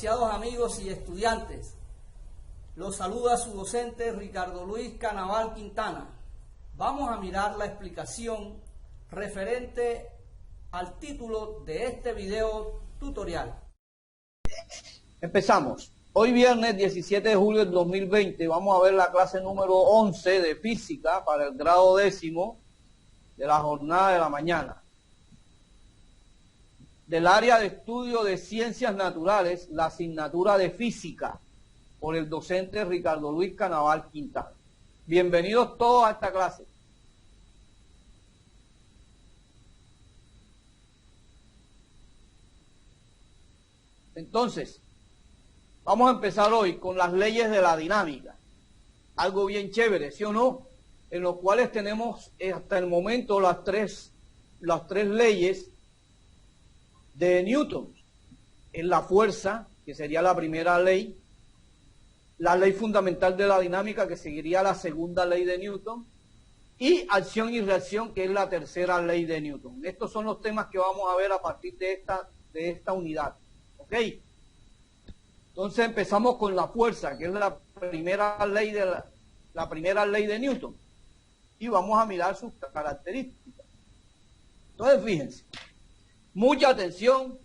apreciados amigos y estudiantes. Los saluda su docente Ricardo Luis Canaval Quintana. Vamos a mirar la explicación referente al título de este video tutorial. Empezamos. Hoy viernes 17 de julio del 2020 vamos a ver la clase número 11 de física para el grado 10º de la jornada de la mañana. Del área de estudio de ciencias naturales, la asignatura de física, por el docente Ricardo Luis Canaval Quintana. Bienvenidos todos a esta clase. Entonces, vamos a empezar hoy con las leyes de la dinámica. Algo bien chévere, ¿sí o no? En los cuales tenemos hasta el momento las tres leyes de Newton. En la fuerza, que sería la primera ley, la ley fundamental de la dinámica, que seguiría la segunda ley de Newton, y acción y reacción, que es la tercera ley de Newton. Estos son los temas que vamos a ver a partir de esta unidad. ¿Ok? Entonces empezamos con la fuerza, que es la primera ley de Newton, y vamos a mirar sus características. Entonces fíjense, mucha atención,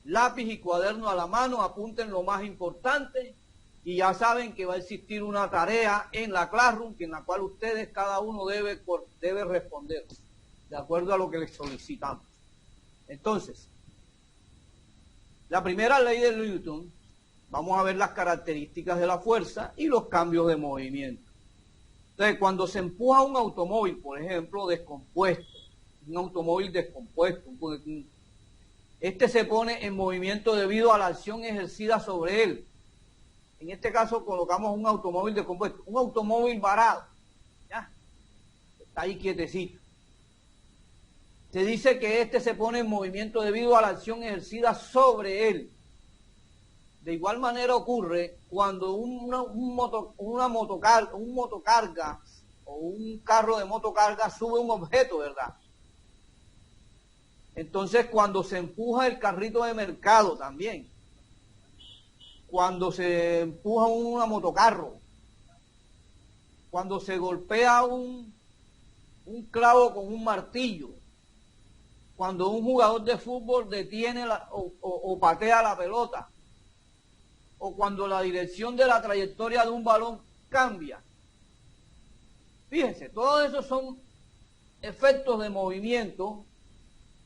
lápiz y cuaderno a la mano, apunten lo más importante, y ya saben que va a existir una tarea en la Classroom, en la cual ustedes, cada uno debe responder, de acuerdo a lo que les solicitamos. Entonces, la primera ley de Newton, vamos a ver las características de la fuerza y los cambios de movimiento. Entonces, cuando se empuja un automóvil, por ejemplo, descompuesto, un automóvil descompuesto, este se pone en movimiento debido a la acción ejercida sobre él. En este caso colocamos un automóvil descompuesto, un automóvil varado, ¿ya? Está ahí quietecito. Se dice que este se pone en movimiento debido a la acción ejercida sobre él. De igual manera ocurre cuando un motocarga o un carro de motocarga sube un objeto, ¿verdad? Entonces, cuando se empuja el carrito de mercado también, cuando se empuja una motocarro, cuando se golpea un clavo con un martillo, cuando un jugador de fútbol detiene o patea la pelota, o cuando la dirección de la trayectoria de un balón cambia. Fíjense, todos esos son efectos de movimiento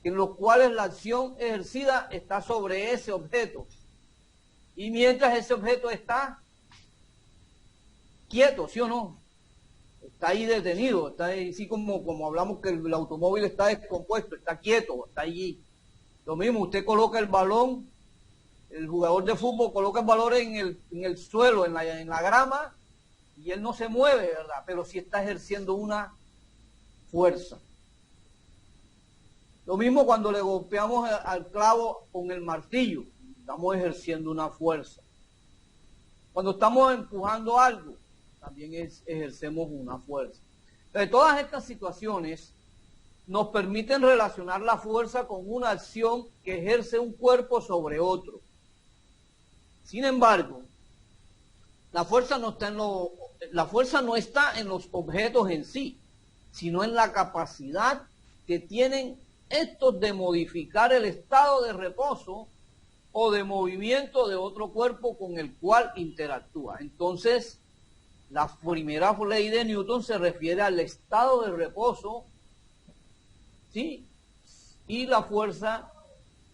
en los cuales la acción ejercida está sobre ese objeto. Y mientras ese objeto está quieto, ¿sí o no? Está ahí detenido, está ahí, así como hablamos que el automóvil está descompuesto, está quieto, está allí. Lo mismo, usted coloca el balón, el jugador de fútbol coloca el balón en el suelo, en la grama, y él no se mueve, ¿verdad? Pero sí está ejerciendo una fuerza. Lo mismo cuando le golpeamos al clavo con el martillo, estamos ejerciendo una fuerza. Cuando estamos empujando algo, también ejercemos una fuerza. Entonces, todas estas situaciones nos permiten relacionar la fuerza con una acción que ejerce un cuerpo sobre otro. Sin embargo, la fuerza no está en los objetos en sí, sino en la capacidad que tienen estos de modificar el estado de reposo o de movimiento de otro cuerpo con el cual interactúa. Entonces, la primera ley de Newton se refiere al estado de reposo, ¿sí? Y la fuerza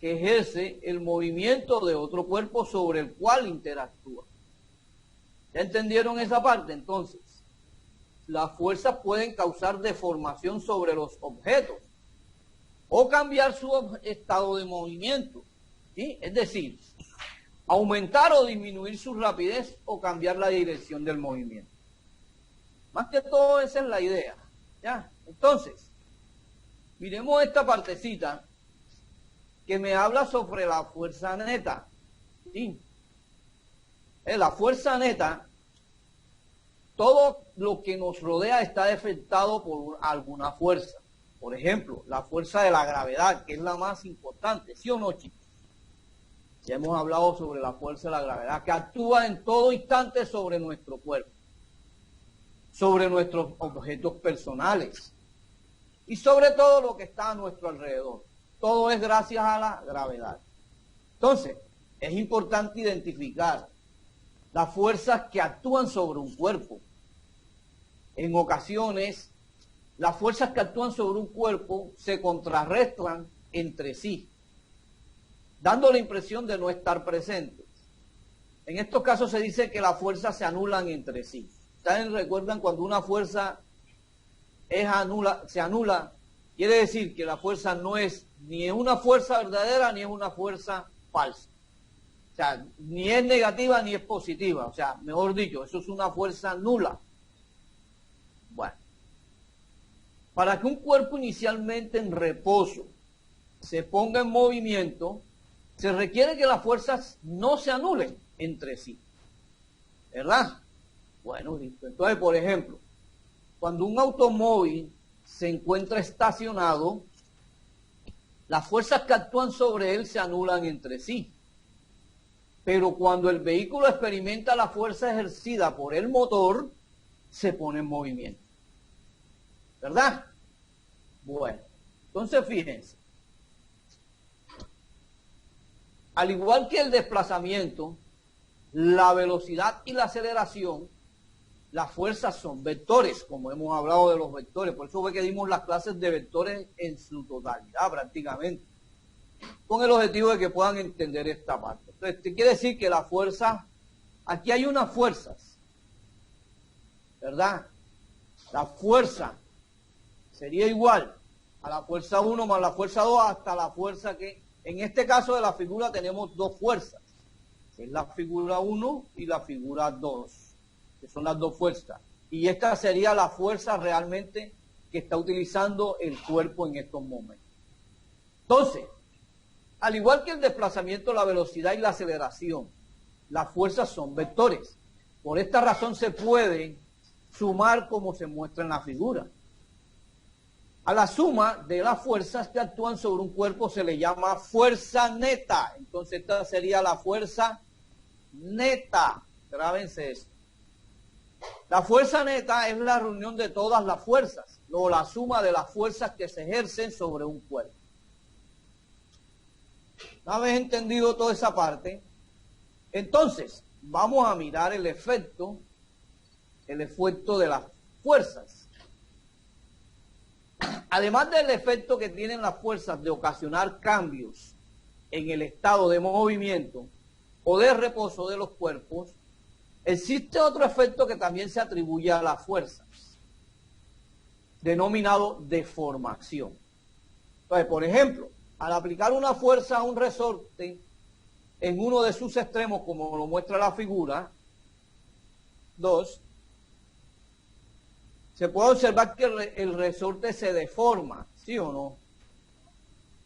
que ejerce el movimiento de otro cuerpo sobre el cual interactúa. ¿Ya entendieron esa parte? Entonces, las fuerzas pueden causar deformación sobre los objetos o cambiar su estado de movimiento, ¿sí? Es decir, aumentar o disminuir su rapidez o cambiar la dirección del movimiento. Más que todo, esa es la idea, ¿ya? Entonces, miremos esta partecita que me habla sobre la fuerza neta, ¿sí? La fuerza neta, todo lo que nos rodea está afectado por alguna fuerza. Por ejemplo, la fuerza de la gravedad, que es la más importante, ¿sí o no, chicos? Ya hemos hablado sobre la fuerza de la gravedad, que actúa en todo instante sobre nuestro cuerpo, sobre nuestros objetos personales y sobre todo lo que está a nuestro alrededor. Todo es gracias a la gravedad. Entonces, es importante identificar las fuerzas que actúan sobre un cuerpo. En ocasiones, las fuerzas que actúan sobre un cuerpo se contrarrestan entre sí, dando la impresión de no estar presentes. En estos casos se dice que las fuerzas se anulan entre sí. ¿Ustedes recuerdan cuando una fuerza se anula? Quiere decir que la fuerza no es ni una fuerza verdadera ni es una fuerza falsa. O sea, ni es negativa ni es positiva. O sea, mejor dicho, eso es una fuerza nula. Bueno, para que un cuerpo inicialmente en reposo se ponga en movimiento, se requiere que las fuerzas no se anulen entre sí. ¿Verdad? Bueno, listo. Entonces, por ejemplo, cuando un automóvil se encuentra estacionado, las fuerzas que actúan sobre él se anulan entre sí. Pero cuando el vehículo experimenta la fuerza ejercida por el motor, se pone en movimiento. ¿Verdad? Bueno, entonces fíjense. Al igual que el desplazamiento, la velocidad y la aceleración, las fuerzas son vectores, como hemos hablado de los vectores. Por eso fue que dimos las clases de vectores en su totalidad prácticamente, con el objetivo de que puedan entender esta parte. Entonces, te quiere decir que la fuerza, aquí hay unas fuerzas, ¿verdad? La fuerza sería igual a la fuerza 1 más la fuerza 2 hasta la fuerza que, en este caso de la figura tenemos dos fuerzas, que es la figura 1 y la figura 2. Que son las dos fuerzas. Y esta sería la fuerza realmente que está utilizando el cuerpo en estos momentos. Entonces, al igual que el desplazamiento, la velocidad y la aceleración, las fuerzas son vectores. Por esta razón se puede sumar como se muestra en la figura. A la suma de las fuerzas que actúan sobre un cuerpo se le llama fuerza neta. Entonces esta sería la fuerza neta. Grábense eso. La fuerza neta es la reunión de todas las fuerzas, o la suma de las fuerzas que se ejercen sobre un cuerpo. ¿No habéis entendido toda esa parte? Entonces, vamos a mirar el efecto de las fuerzas. Además del efecto que tienen las fuerzas de ocasionar cambios en el estado de movimiento o de reposo de los cuerpos, existe otro efecto que también se atribuye a las fuerzas, denominado deformación. Entonces, por ejemplo, al aplicar una fuerza a un resorte en uno de sus extremos, como lo muestra la figura 2, se puede observar que el resorte se deforma, ¿sí o no?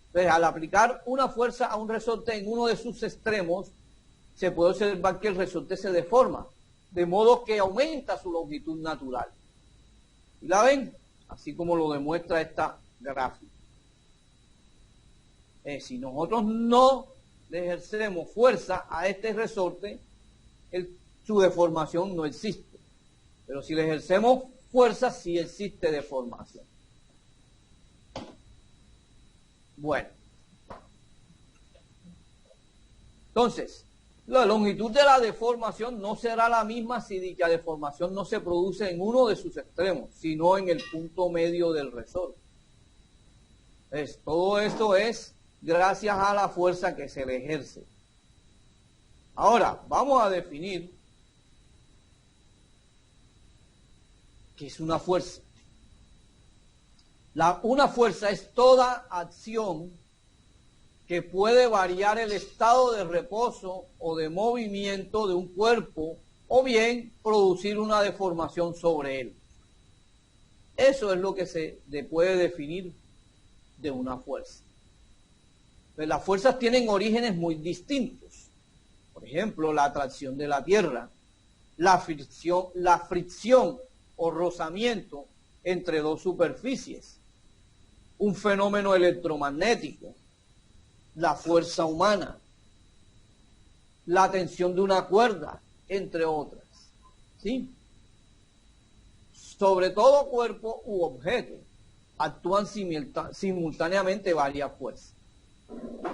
Entonces, al aplicar una fuerza a un resorte en uno de sus extremos, se puede observar que el resorte se deforma, de modo que aumenta su longitud natural. ¿Y la ven? Así como lo demuestra esta gráfica. Si nosotros no le ejercemos fuerza a este resorte, su deformación no existe. Pero si le ejercemos fuerza, sí existe deformación. Bueno. Entonces, la longitud de la deformación no será la misma si dicha deformación no se produce en uno de sus extremos, sino en el punto medio del resorte. Todo esto es gracias a la fuerza que se le ejerce. Ahora, vamos a definir qué es una fuerza. Una fuerza es toda acción que puede variar el estado de reposo o de movimiento de un cuerpo o bien producir una deformación sobre él. Eso es lo que se puede definir de una fuerza. Pues las fuerzas tienen orígenes muy distintos. Por ejemplo, la atracción de la Tierra, la fricción o rozamiento entre dos superficies, un fenómeno electromagnético, la fuerza humana, la tensión de una cuerda, entre otras. ¿Sí? Sobre todo cuerpo u objeto actúan simultáneamente varias fuerzas.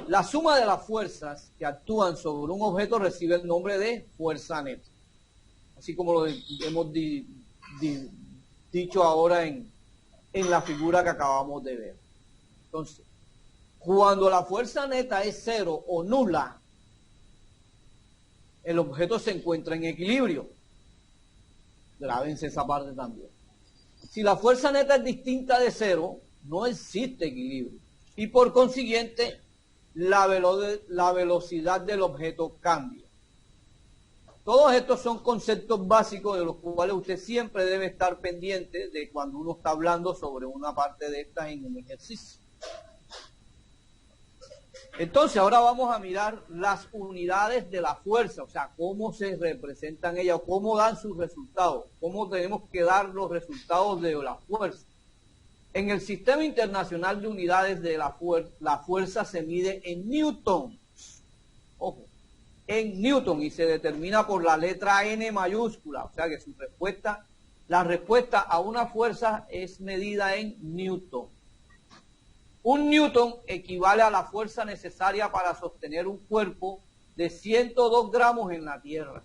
La suma de las fuerzas que actúan sobre un objeto recibe el nombre de fuerza neta, así como lo hemos dicho ahora en la figura que acabamos de ver. Entonces, cuando la fuerza neta es cero o nula, el objeto se encuentra en equilibrio. Grábense esa parte también. Si la fuerza neta es distinta de cero, no existe equilibrio. Y por consiguiente, la velocidad del objeto cambia. Todos estos son conceptos básicos de los cuales usted siempre debe estar pendiente de cuando uno está hablando sobre una parte de estas en un ejercicio. Entonces, ahora vamos a mirar las unidades de la fuerza, o sea, cómo se representan ellas, cómo dan sus resultados, cómo tenemos que dar los resultados de la fuerza. En el Sistema Internacional de Unidades de la fuerza se mide en newtons, ojo, en newton, y se determina por la letra N mayúscula, o sea que su respuesta, la respuesta a una fuerza es medida en newton. Un newton equivale a la fuerza necesaria para sostener un cuerpo de 102 gramos en la Tierra.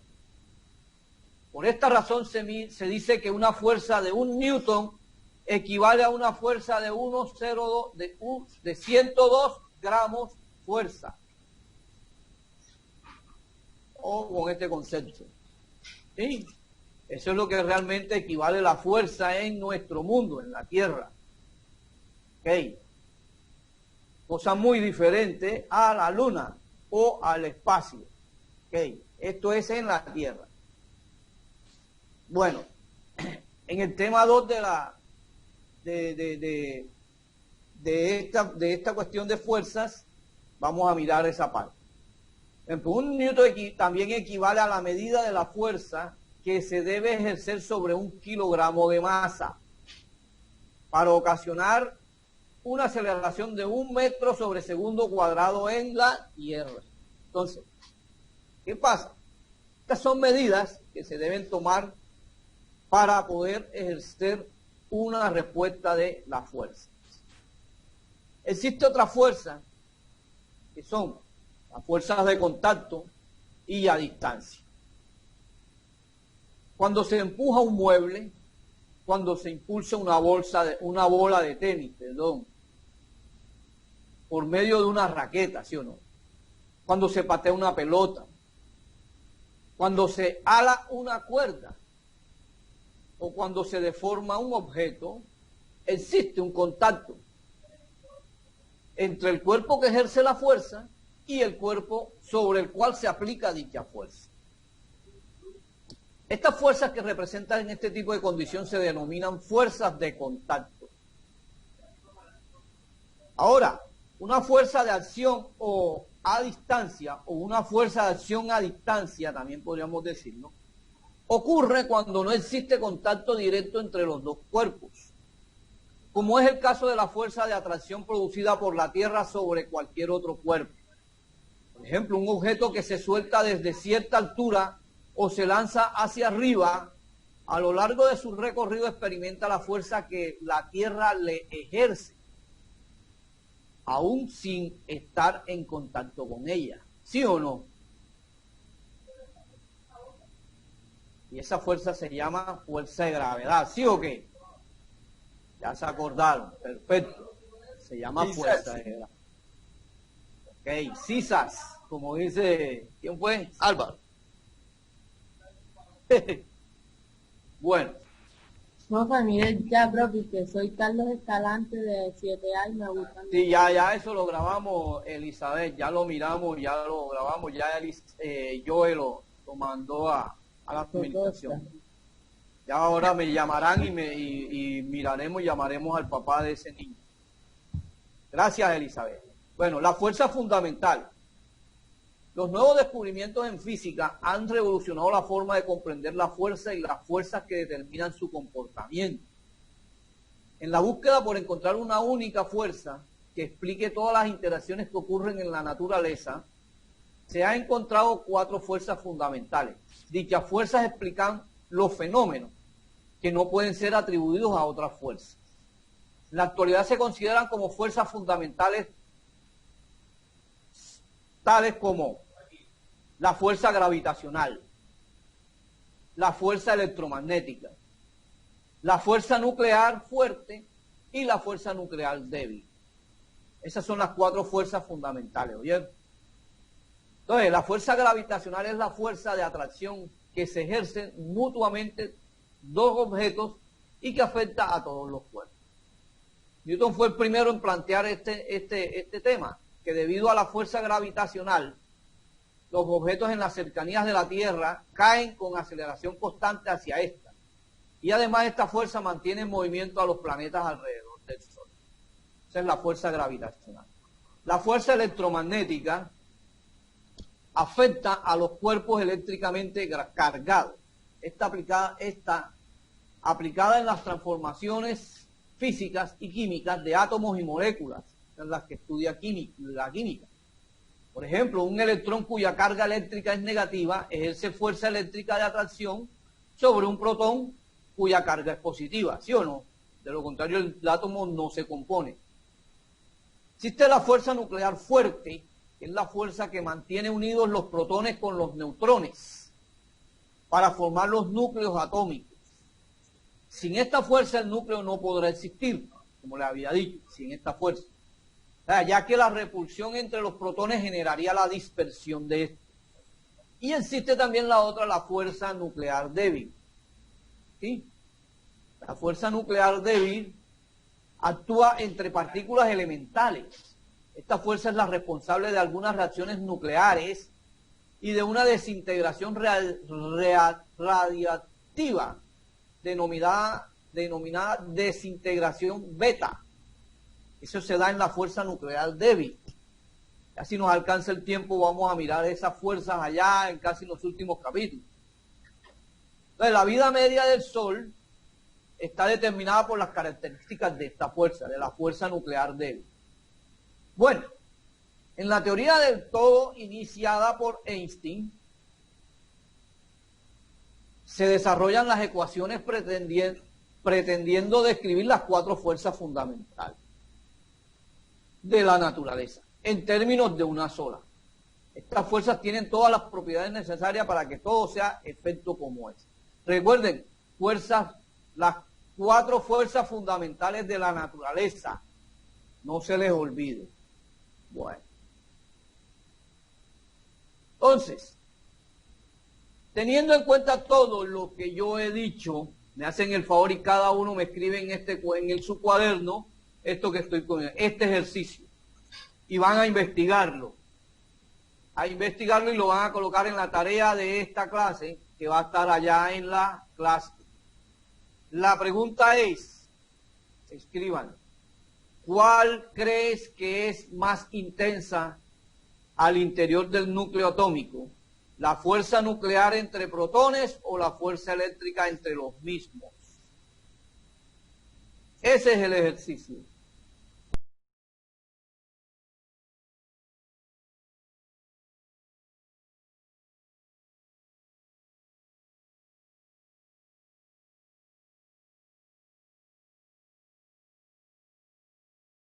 Por esta razón se dice que una fuerza de 1 newton equivale a una fuerza de 102 gramos fuerza. O con este concepto. ¿Sí? Eso es lo que realmente equivale a la fuerza en nuestro mundo, en la Tierra. ¿Ok? Cosa muy diferente a la Luna o al espacio. ¿Ok? Esto es en la Tierra. Bueno, en el tema 2 de esta cuestión de fuerzas, vamos a mirar esa parte. Un newton también equivale a la medida de la fuerza que se debe ejercer sobre 1 kilogramo de masa para ocasionar una aceleración de 1 metro sobre segundo cuadrado en la Tierra. Entonces, ¿qué pasa? Estas son medidas que se deben tomar para poder ejercer una respuesta de la fuerza. Existe otra fuerza, que son las fuerzas de contacto y a distancia. Cuando se empuja un mueble, cuando se impulsa una bola de tenis, por medio de una raqueta, ¿sí o no? Cuando se patea una pelota, cuando se ala una cuerda, o cuando se deforma un objeto, existe un contacto entre el cuerpo que ejerce la fuerza y el cuerpo sobre el cual se aplica dicha fuerza. Estas fuerzas que representan en este tipo de condición se denominan fuerzas de contacto. Ahora, una fuerza de acción o a distancia, o una fuerza de acción a distancia, también podríamos decirlo, ocurre cuando no existe contacto directo entre los dos cuerpos, como es el caso de la fuerza de atracción producida por la Tierra sobre cualquier otro cuerpo. Por ejemplo, un objeto que se suelta desde cierta altura o se lanza hacia arriba, a lo largo de su recorrido experimenta la fuerza que la Tierra le ejerce, aún sin estar en contacto con ella. ¿Sí o no? Y esa fuerza se llama fuerza de gravedad. ¿Sí o qué? Ya se acordaron. Perfecto. Se llama fuerza de gravedad. Ok, Cisas, como dice, ¿quién fue? Álvaro. Bueno. No, pues mire ya, profe, que soy Carlos Escalante de 7A y me gusta. Sí, ya eso lo grabamos, Elizabeth, ya lo miramos, ya lo grabamos, ya Joel lo mandó a la administración. Ya ahora me llamarán y miraremos y llamaremos al papá de ese niño. Gracias, Elizabeth. Bueno, la fuerza fundamental. Los nuevos descubrimientos en física han revolucionado la forma de comprender la fuerza y las fuerzas que determinan su comportamiento. En la búsqueda por encontrar una única fuerza que explique todas las interacciones que ocurren en la naturaleza, se han encontrado 4 fuerzas fundamentales. Dichas fuerzas explican los fenómenos que no pueden ser atribuidos a otras fuerzas. En la actualidad se consideran como fuerzas fundamentales tales como la fuerza gravitacional, la fuerza electromagnética, la fuerza nuclear fuerte y la fuerza nuclear débil. Esas son las 4 fuerzas fundamentales, ¿oyeron? Entonces, la fuerza gravitacional es la fuerza de atracción que se ejercen mutuamente 2 objetos y que afecta a todos los cuerpos. Newton fue el primero en plantear este tema, que debido a la fuerza gravitacional, los objetos en las cercanías de la Tierra caen con aceleración constante hacia esta. Y además esta fuerza mantiene en movimiento a los planetas alrededor del Sol. Esa es la fuerza gravitacional. La fuerza electromagnética afecta a los cuerpos eléctricamente cargados. Está aplicada en las transformaciones físicas y químicas de átomos y moléculas, en las que estudia la química. Por ejemplo, un electrón cuya carga eléctrica es negativa ejerce fuerza eléctrica de atracción sobre un protón cuya carga es positiva, ¿sí o no? De lo contrario, el átomo no se compone. Existe la fuerza nuclear fuerte, que es la fuerza que mantiene unidos los protones con los neutrones para formar los núcleos atómicos. Sin esta fuerza el núcleo no podrá existir, como le había dicho, sin esta fuerza. O sea, ya que la repulsión entre los protones generaría la dispersión de estos. Y existe también la otra, la fuerza nuclear débil. ¿Sí? La fuerza nuclear débil actúa entre partículas elementales. Esta fuerza es la responsable de algunas reacciones nucleares y de una desintegración radiactiva denominada desintegración beta. Eso se da en la fuerza nuclear débil. Ya si nos alcanza el tiempo vamos a mirar esas fuerzas allá en casi los últimos capítulos. Entonces, la vida media del Sol está determinada por las características de esta fuerza, de la fuerza nuclear débil. Bueno, en la teoría del todo iniciada por Einstein, se desarrollan las ecuaciones pretendiendo describir las 4 fuerzas fundamentales de la naturaleza, en términos de una sola. Estas fuerzas tienen todas las propiedades necesarias para que todo sea efecto como es. Recuerden, las 4 fuerzas fundamentales de la naturaleza, no se les olvide. Bueno. Entonces, teniendo en cuenta todo lo que yo he dicho, me hacen el favor y cada uno me escribe en su cuaderno esto que estoy poniendo, este ejercicio, y van a investigarlo y lo van a colocar en la tarea de esta clase, que va a estar allá en la clase. La pregunta es, escriban, ¿cuál crees que es más intensa al interior del núcleo atómico? ¿La fuerza nuclear entre protones o la fuerza eléctrica entre los mismos? Ese es el ejercicio.